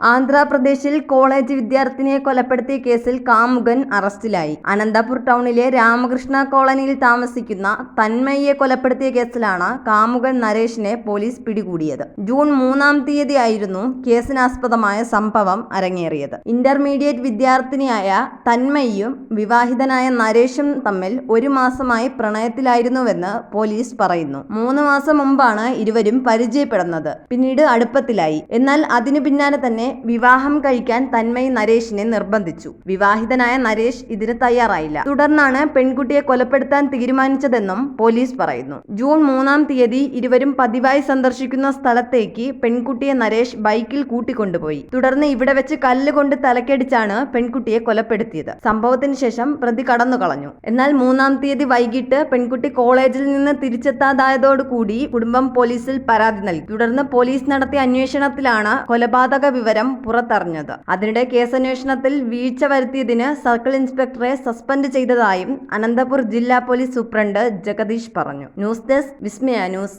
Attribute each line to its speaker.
Speaker 1: ആന്ധ്രാപ്രദേശിൽ കോളേജ് വിദ്യാർത്ഥിനിയെ കൊലപ്പെടുത്തിയ കേസിൽ കാമുകൻ അറസ്റ്റിലായി. അനന്തപുർ ടൗണിലെ രാമകൃഷ്ണ കോളനിയിൽ താമസിക്കുന്ന തന്മയിയെ കൊലപ്പെടുത്തിയ കേസിലാണ് കാമുകൻ നരേഷിനെ പോലീസ് പിടികൂടിയത്. ജൂൺ 3-ാം തീയതിയായിരുന്നു കേസിനാസ്പദമായ സംഭവം അരങ്ങേറിയത്. ഇന്റർമീഡിയറ്റ് വിദ്യാർത്ഥിനിയായ തന്മയിയും വിവാഹിതനായ നരേഷും തമ്മിൽ 1 മാസമായി പ്രണയത്തിലായിരുന്നുവെന്ന് പോലീസ് പറയുന്നു. 3 മാസം മുമ്പാണ് ഇരുവരും പരിചയപ്പെടുന്നത്. പിന്നീട് അടുപ്പത്തിലായി. എന്നാൽ അതിനു പിന്നാലെ തന്നെ വിവാഹം കഴിക്കാൻ തന്മയി നരേഷിനെ നിർബന്ധിച്ചു. വിവാഹിതനായ നരേഷ് ഇതിന് തയ്യാറായില്ല. തുടർന്നാണ് പെൺകുട്ടിയെ കൊലപ്പെടുത്താൻ തീരുമാനിച്ചതെന്നും പോലീസ് പറയുന്നു. ജൂൺ 3-ാം തീയതി ഇരുവരും പതിവായി സന്ദർശിക്കുന്ന സ്ഥലത്തേക്ക് പെൺകുട്ടിയെ നരേഷ് ബൈക്കിൽ കൂട്ടിക്കൊണ്ടുപോയി. തുടർന്ന് ഇവിടെ വെച്ച് കല്ലുകൊണ്ട് തലക്കടിച്ചാണ് പെൺകുട്ടിയെ കൊലപ്പെടുത്തിയത്. സംഭവത്തിന് ശേഷം പ്രതി കടന്നുകളഞ്ഞു. എന്നാൽ 3-ാം തീയതി വൈകിട്ട് പെൺകുട്ടി കോളേജിൽ നിന്ന് തിരിച്ചെത്താതായതോടുകൂടി കുടുംബം പോലീസിൽ പരാതി നൽകി. തുടർന്ന് പോലീസ് നടത്തിയ അന്വേഷണത്തിലാണ് കൊലപാതക വിവരം പുറത്തറിഞ്ഞത്. അതിനിടെ കേസന്വേഷണത്തിൽ വീഴ്ച വരുത്തിയതിന് സർക്കിൾ ഇൻസ്പെക്ടറെ സസ്പെൻഡ് ചെയ്തതായും അനന്തപുർ ജില്ലാ പോലീസ് സൂപ്രണ്ട് ജഗദീഷ് പറഞ്ഞു. ന്യൂസ് ഡെസ്ക് വിസ്മയ ന്യൂസ്.